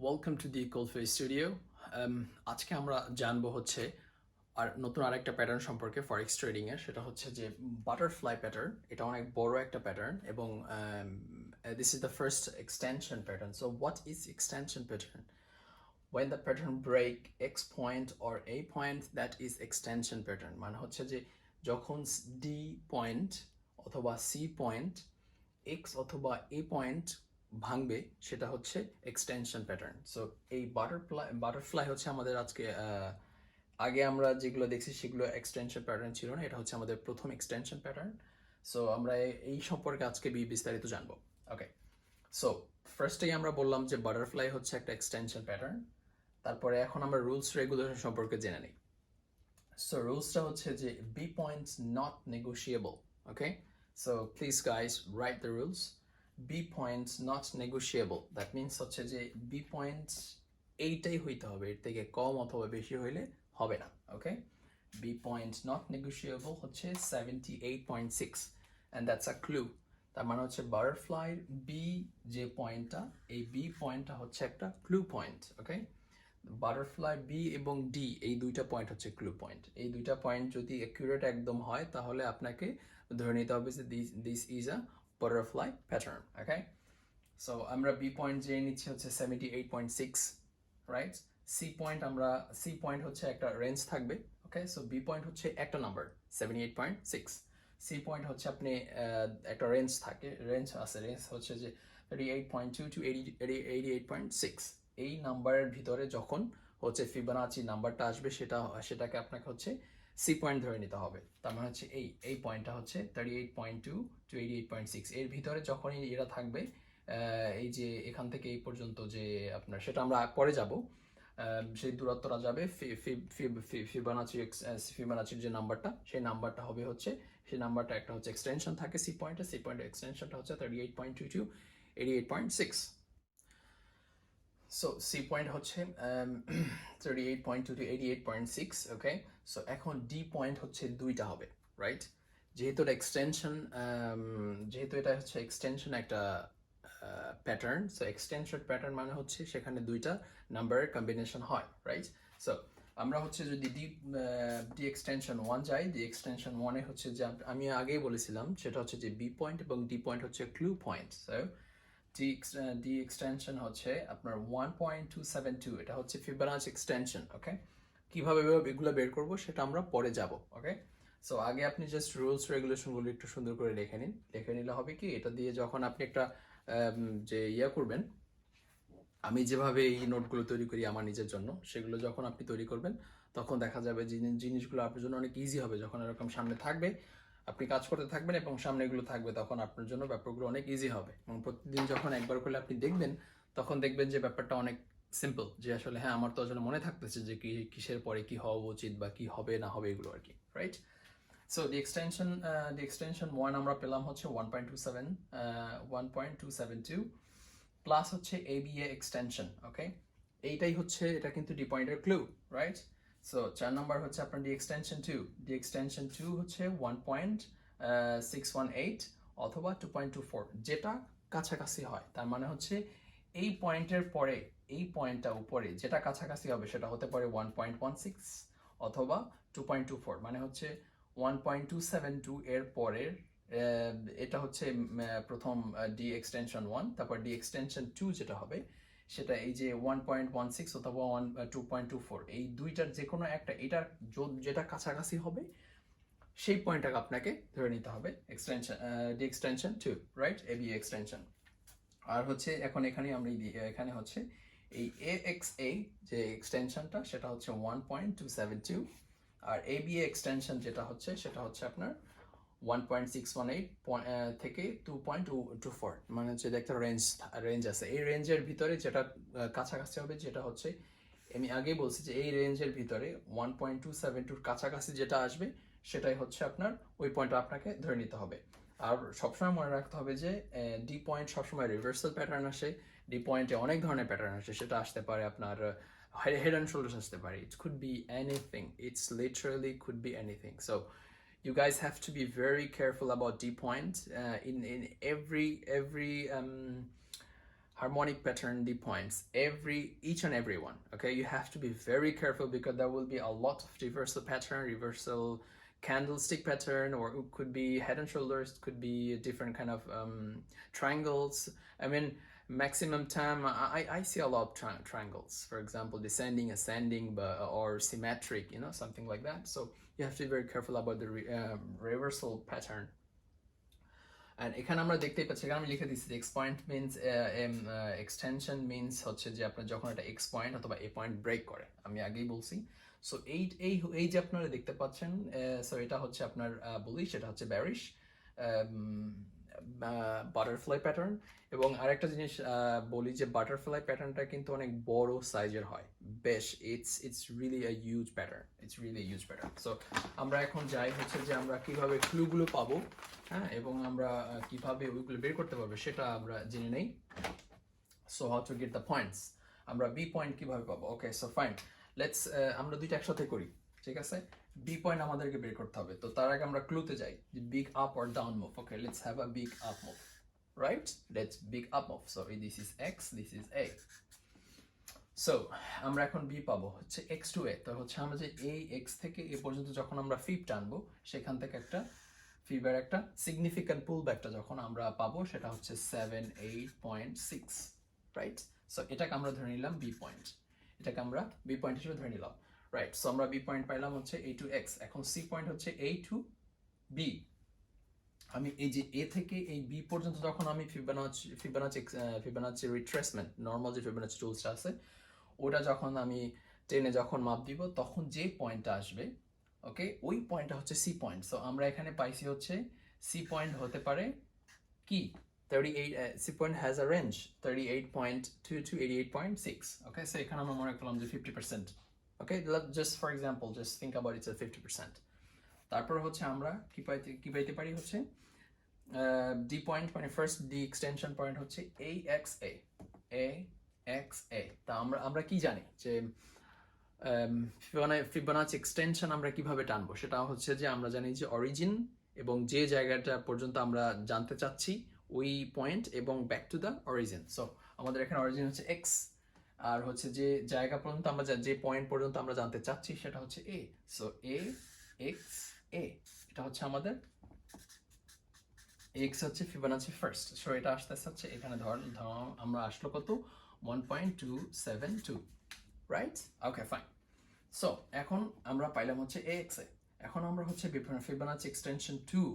Welcome to the ColdFace Studio. আজকে আমরা জানবো হচ্ছে নতুন আরেকটা প্যাটার্ন সম্পর্কে ফরেক্স ট্রেডিং এর, সেটা হচ্ছে যে বাটারফ্লাই প্যাটার্ন। এটা অনেক বড় একটা প্যাটার্ন এবং this is the first extension pattern. So what is extension pattern? When the pattern break X point or A point, that is extension pattern. মানে হচ্ছে যে যখন D point অথবা C point X অথবা A point ভাঙবে, সেটা হচ্ছে extension pattern. So এই বাটারফ্লাই হচ্ছে আমাদের আজকে আগে আমরা যেগুলো দেখছি সেগুলো এক্সটেনশন প্যাটার্ন ছিল না, এটা হচ্ছে আমাদের প্রথম এক্সটেনশন প্যাটার্ন। সো আমরা এই সম্পর্কে আজকে বিস্তারিত জানবো। ওকে, সো ফার্স্টেই আমরা বললাম যে বাটারফ্লাই হচ্ছে একটা এক্সটেনশন প্যাটার্ন। তারপরে এখন আমরা রুলস রেগুলেশন সম্পর্কে জেনে নিই। সো রুলসটা হচ্ছে যে B points not negotiable. Okay, so please guys write the rules. B points not negotiable, that means হচ্ছে যে বি পয়েন্টস এইটাই হইতে হবে, এর থেকে কম অথবা বেশি হইলে হবে না। ওকে, বি পয়েন্ট নট নেগোশিয়েবল হচ্ছে 78.6 অ্যান্ড দ্যাটস আ ক্লু। তার মানে হচ্ছে বাটারফ্লাই বি যে পয়েন্টটা, এই বি পয়েন্টটা হচ্ছে একটা ক্লু পয়েন্ট। ওকে, বাটারফ্লাই বি এবং ডি এই দুইটা পয়েন্ট হচ্ছে ক্লু পয়েন্ট। এই দুইটা পয়েন্ট যদি অ্যাকুরেট একদম হয় তাহলে আপনাকে ধরে নিতে হবে যে this is a butterfly pattern. Okay, so আমরা বি পয়েন্ট যে নিচ্ছি হচ্ছে 78.6, রাইট। সি পয়েন্ট হচ্ছে একটা রেঞ্জ থাকবে। ওকে, সো বি পয়েন্ট হচ্ছে একটা নাম্বার 78.6, সি পয়েন্ট হচ্ছে আপনি একটা রেঞ্জ থাকে, রেঞ্জ হচ্ছে যে 38.2 to 88.6। এই নাম্বারের ভিতরে যখন হচ্ছে ফিবোনাচি নাম্বারটা আসবে সেটাকে আপনাকে হচ্ছে সি পয়েন্ট ধরে নিতে হবে। তার মানে হচ্ছে এই পয়েন্টটা হচ্ছে 38.2 to 88.6, এর ভিতরে যখনই এরা থাকবে, এই যে এখান থেকে এই পর্যন্ত যে আপনার, সেটা আমরা পরে যাব, সেই দূরত্বটা যাবে ফিবোনাচির যে নাম্বারটা, সেই নাম্বারটা হবে হচ্ছে, সেই নাম্বারটা একটা হচ্ছে এক্সটেনশন থাকে সি পয়েন্টের এক্সটেনশনটা হচ্ছে 38.2 to 88.6। সো সি পয়েন্ট হচ্ছে 38.2 to 88.6। ওকে, সো এখন ডি পয়েন্ট হচ্ছে দুইটা হবে, রাইট। যেহেতু এটা হচ্ছে এক্সটেনশন একটা প্যাটার্ন, সো এক্সটেনশন প্যাটার্ন মানে হচ্ছে সেখানে দুইটা নাম্বারের কম্বিনেশন হয়, রাইট। সো আমরা হচ্ছে যদি ডি এক্সটেনশন ওয়ান যাই, ডি এক্সটেনশন ওয়ানে হচ্ছে যে আমি আগেই বলেছিলাম সেটা হচ্ছে যে বি পয়েন্ট এবং ডি পয়েন্ট হচ্ছে clue point. So D extension হচ্ছে আপনার 1.272, এটা হচ্ছে ফিবোনাচি এক্সটেনশন। ওকে, কিভাবে এগুলো বের করবো সেটা আমরা পরে যাব। ওকে, সো আগে আপনি জাস্ট রুলস রেগুলেশনগুলো একটু সুন্দর করে লিখে নিলে হবে কি, এটা দিয়ে যখন আপনি একটা যে করবেন, আমি যেভাবে এই নোটগুলো তৈরি করি আমার নিজের জন্য, সেগুলো যখন আপনি তৈরি করবেন তখন দেখা যাবে জিনিসগুলো আপনার জন্য অনেক ইজি হবে। যখন এরকম সামনে থাকবে, আপনি কাজ করতে থাকবেন এবং সামনে এগুলো থাকবে, তখন আপনার জন্য ব্যাপারগুলো অনেক ইজি হবে। এবং প্রতিদিন যখন একবার করলে আপনি দেখবেন, তখন দেখবেন যে ব্যাপারটা অনেক সিম্পল, যে আসলে হ্যাঁ আমার তো আসলে মনে থাকতেছে যে কিসের পরে কি হওয়া উচিত বা কি হবে না হবে এগুলো আর কি, right. So the extension one আমরা পেলাম হচ্ছে 1.272 প্লাস হচ্ছে ABA এক্সটেনশন। ওকে, এইটাই হচ্ছে, এটা কিন্তু ডি পয়েন্টের ক্লু, রাইট। সো 4 নাম্বার হচ্ছে আপনার ডি এক্সটেনশন টু হচ্ছে 1.618 অথবা 2.24, যেটা কাছাকাছি হয়। তার মানে হচ্ছে এই পয়েন্টের পরে এই পয়েন্টটা উপরে যেটা কাছাকাছি হবে সেটা হতে পারে 1.16 অথবা 2.24, মানে হচ্ছে 1.272 এর পরের এটা হচ্ছে প্রথম ডি এক্সটেনশন ওয়ান। তারপর ডি এক্সটেনশন টু যেটা হবে সেটা এই যে 1.16 অথবা 2.24, এই দুইটার যে কোনো একটা, এটার যেটা কাছাকাছি হবে সেই পয়েন্টটাকে আপনাকে ধরে নিতে হবে D extension two, right, AB extension. আর হচ্ছে এখন এখানে হচ্ছে এই AXA যে এক্সটেনশনটা সেটা হচ্ছে 1.272, আর ABA এক্সটেনশন যেটা হচ্ছে সেটা হচ্ছে আপনার 1.618 থেকে 2.24, মানে হচ্ছে একটা রেঞ্জ আছে। এই রেঞ্জের ভিতরে যেটা কাছাকাছি হবে, যেটা হচ্ছে আমি আগেই বলছি যে এই রেঞ্জের ভিতরে 1.272 কাছাকাছি যেটা আসবে সেটাই হচ্ছে আপনার ওই পয়েন্টটা আপনাকে ধরে নিতে হবে। আর সবসময় মনে রাখতে হবে যে ডি পয়েন্ট সবসময় রিভার্সাল প্যাটার্ন আসে। ডি পয়েন্টে অনেক ধরনের প্যাটার্ন আসে, সেটা আসতে পারে আপনার হেড অ্যান্ড শোল্ডার্স আসতে পারে, it could be anything, it's literally could be anything. So you guys have to be very careful about D point in every harmonic pattern, the points, each and every one. Okay, you have to be very careful because there will be a lot of reversal pattern, reversal candlestick pattern, or it could be head and shoulders, it could be different kind of triangles. I mean, maximum time I see a lot of triangles, for example descending, ascending, or symmetric, you know, something like that. So you have to be very careful about the reversal pattern. And এখানে আমরা দেখতেই পাচ্ছি, এখানে আমি লিখে দিচ্ছি x point means extension means হচ্ছে যে আপনার যখন একটা এক্স পয়েন্ট অথবা এ পয়েন্ট ব্রেক করে, আমি আগেই বলছি। সো এই যে আপনারা দেখতে পাচ্ছেন, সো এটা হচ্ছে আপনার বুলিশ, এটা হচ্ছে ব্যারিশ বাটারফ্লাই প্যাটার্ন। এবং আরেকটা জিনিস বলি যে বাটারফ্লাই প্যাটার্নটা কিন্তু অনেক বড় সাইজের হয়, বেশ it's really a huge pattern, it's really huge pattern. So আমরা এখন যাই হচ্ছে যে আমরা কিভাবে ক্লুগুলো পাবো, হ্যাঁ, এবং আমরা কিভাবে ওইগুলো বের করতে পারবো সেটা আমরা জেনে নেই। So how to get the points, আমরা বি পয়েন্ট কিভাবে পাবো। ওকে, সো ফাইন, লেটস আমরা দুইটা একসাথে করি, ঠিক আছে। বি পয়েন্ট আমাদেরকে বের করতে হবে, তো তার আগে আমরা ক্লুতে যাই, big up or down move. Okay, let's have a big up move, right? Let's big up move. So this is x, this is a. So আমরা এখন b পাবো হচ্ছে x to a। তো হচ্ছে আমরা যে এই x থেকে a পর্যন্ত যখন আমরা ফিব টানবো, সেখান থেকে একটা ফিবের একটা সিগনিফিক্যান্ট পুল ব্যাকটা যখন আমরা পাবো, সেটা হচ্ছে 78.6, রাইট? সো এটাকে আমরা ধরে নিলাম b পয়েন্ট, এটাকে আমরা b পয়েন্ট হিসেবে ধরে নিলাম, রাইট? সো আমরা b পয়েন্ট পাইলাম হচ্ছে a to x। এখন c পয়েন্ট হচ্ছে a to b। আমি এই যে এ থেকে এই বি পর্যন্ত যখন আমি ফিবোনাচি রিট্রেসমেন্ট, নর্মাল যে ফিবোনাচি টুলসটা আছে, ওটা যখন আমি টেনে যখন মাপ দিব, তখন যে পয়েন্টটা আসবে, ওকে, ওই পয়েন্টটা হচ্ছে সি পয়েন্ট। সো আমরা এখানে পাইছি হচ্ছে সি পয়েন্ট হতে পারে কি 38, C point has a range 38.2 to 88.6। Okay, so এখানে আমরা মনে করলাম যে 50%। Okay, just for example, just think about it's 50%। তারপর হচ্ছে আমরা কি পাইতে পারি হচ্ছে ডি পয়েন্ট, মানে ফার্স্ট ডি এক্সটেনশন পয়েন্ট হচ্ছে AXA। তা আমরা কি জানি যে ফিবোনাচি এক্সটেনশন আমরা কিভাবে টানবো, সেটা হচ্ছে যে আমরা জানি যে অরিজিন এবং যে জায়গাটা পর্যন্ত আমরা জানতে চাচ্ছি ওই পয়েন্ট এবং back to the origin. So আমাদের এখানে অরিজিন হচ্ছে এক্স, আর হচ্ছে যে জায়গা পর্যন্ত আমরা যে পয়েন্ট পর্যন্ত আমরা জানতে চাচ্ছি সেটা হচ্ছে এ। সো AXA, এটা হচ্ছে আমাদের এক্স হচ্ছে ফিবোনাচি ফার্স্ট। সো এটা আসতে হচ্ছে এখানে ধর আমরা আসলো কত 1.272, রাইট? ওকে, ফাইন। সো এখন আমরা পাইলাম হচ্ছে AXA। এখন আমরা হচ্ছে ফিবোনাচি এক্সটেনশন 2,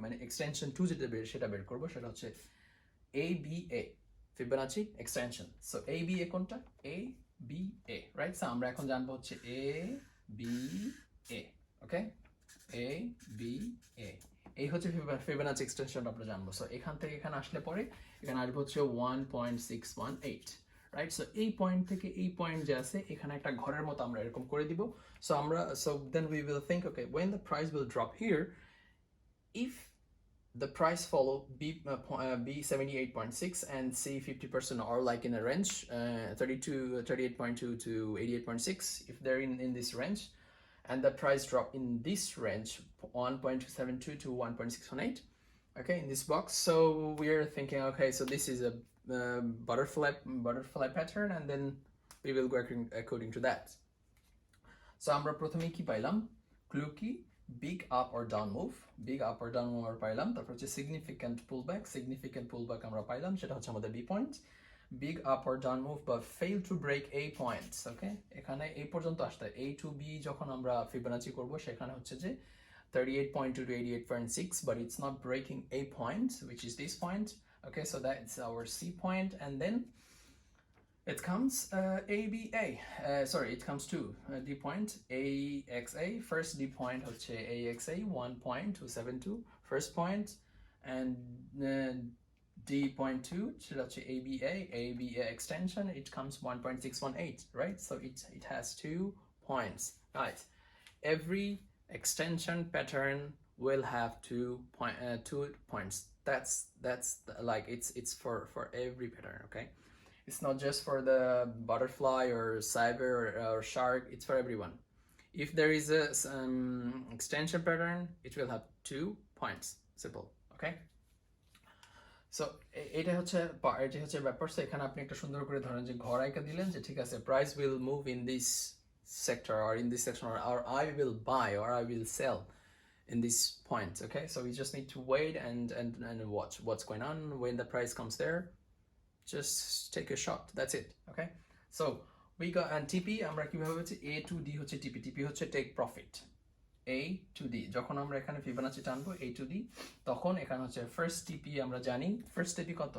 মানে এক্সটেনশন 2 যেটা সেটা বের করবো, সেটা হচ্ছে ABA, Fibonacci extension. So ABA কোনটা? ABA, right? সো আমরা এখন জানবো হচ্ছে ABA। ওকে, ABA, এই হচ্ছে ফিবোনাচি এক্সটেনশন আমরা জানবো। সো এখান থেকে এখানে আসলে পরে এখানে আসবে হচ্ছে 1.618, রাইট? সো এই পয়েন্ট থেকে এই পয়েন্ট যে আছে, এখানে একটা ঘরের মতো আমরা এরকম করে দিব। So then we will think, okay, when the price will drop here, if the price follow B 78.6 and C 50%, or like in a range 38.2 to 88.6, if they're in this range, and the price drop in this range 1.272 to 1.618, okay, in this box. So we're thinking, okay, so this is a butterfly pattern, and then we will go according to that. So আমরা প্রথমে কি পাইলাম, clue কি, big up or down move, big up or down move আমরা পাইলাম। তারপর হচ্ছে significant pullback আমরা পাইলাম, সেটা হচ্ছে আমাদের B point. big up or down move but fail to break A points, ওকে, এখানে এই পর্যন্ত আসতে A to B যখন আমরা ফিবোনাচি করব, সেখানে হচ্ছে যে 38.2 to 88.6, but it's not breaking A point, which is this point. Okay, so that's our C point, and then it comes ABA, it comes to D point AXA. First D point হচ্ছে AXA 1.272, first point, and D.2, সেটা হচ্ছে ABA extension, it comes 1.618, right? So it has 2 points, right? Every extension pattern will have 2 points. That's like it's for every pattern, okay? It's not just for the butterfly or cyber or shark, it's for everyone. If there is a extension pattern, it will have 2 points, simple, okay? So এটা হচ্ছে ব্যাপার। So এখানে আপনি একটা সুন্দর করে ধরেন যে ঘর আইকা দিলেন যে ঠিক আছে price will move in this sector or in this section, or I will buy or I will sell in this point. Okay, so we just need to wait and watch what's going on. When the price comes there, just take a shot. That's it. Okay, so we got and TP আমরা কিভাবে হচ্ছে A to D হচ্ছে TP হচ্ছে take profit. A to D যখন আমরা এখানে Fibonacci টানবো A to D তখন এখানে হচ্ছে ফার্স্ট TP আমরা জানি ফার্স্ট TP কত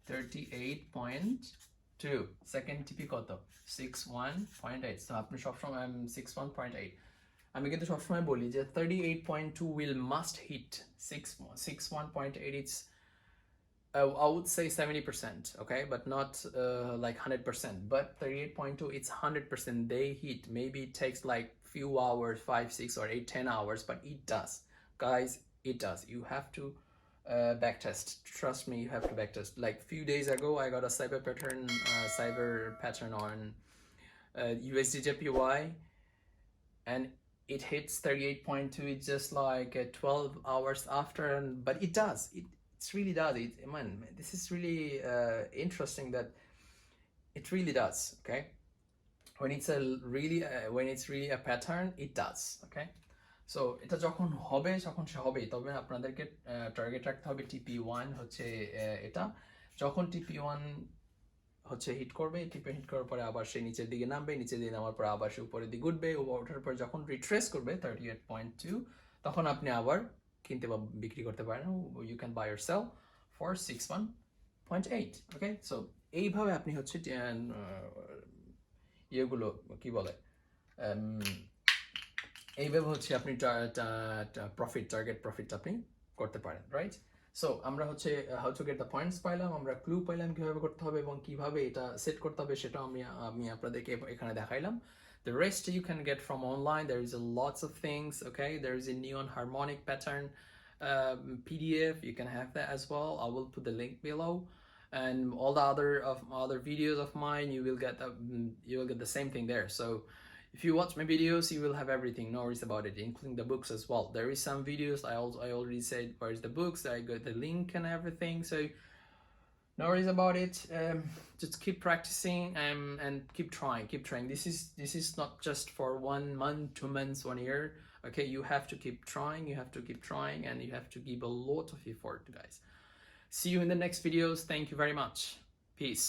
38.2, সেকেন্ড TP কত 61.8। সো আপনি সবসময় 61.8 আমি কিন্তু সবসময় বলি যে 38.2 will must hit 61.8 it's I would say 70%, okay, but not like 100%. But 38.2, it's 100%. They hit. Maybe it takes like few hours, 5, 6, or 8, 10 hours, but it does, guys. It does. You have to backtest. Trust me, you have to backtest. Like few days ago, I got a cyber pattern on USD/JPY, and it hits 38.2. It's just like 12 hours after, but it does. It really does. Man, this is really interesting that it really does. Okay, when it's really a pattern, it does. Okay, so এটা যখন হবে তখন সে হবেই, তবে আপনাদেরকে target রাখতে হবে TP1 হচ্ছে এটা যখন TP1 হচ্ছে হিট করবে, হিট করার পরে আবার সে নিচের দিকে নামবে, নিচের দিকে নামার পরে আবার সে উপরের দিকে উঠবে, ওঠার পরে যখন রিট্রেস করবে 38.2 তখন আপনি আবার কিনতে বা বিক্রি করতে পারেন। You can buy or sell for 61.8। Okay, so এইভাবে আপনি হচ্ছে ইয়েগুলো কি বলে এইভাবে হচ্ছে আপনি টার্গেট প্রফিট আপনি করতে পারেন, রাইট? সো আমরা হচ্ছে how to get the points পাইলাম, আমরা ক্লু পাইলাম কিভাবে করতে হবে এবং কিভাবে এটা সেট করতে হবে সেটাও আমি আপনাদেরকে এখানে দেখাইলাম। The rest you can get from online. There is lots of things. Okay, there is a neon harmonic pattern PDF. You can have that as well. I will put the link below, and all the other videos of mine. You will get the same thing there. So if you watch my videos, you will have everything. No worries about it, including the books as well. There is some videos I already said where's the books. I got the link and everything. So no worries about it. Just keep practicing and keep trying. This is not just for 1 month, 2 months, 1 year. Okay, you have to keep trying. You have to keep trying, and you have to give a lot of effort, guys. See you in the next videos. Thank you very much. Peace.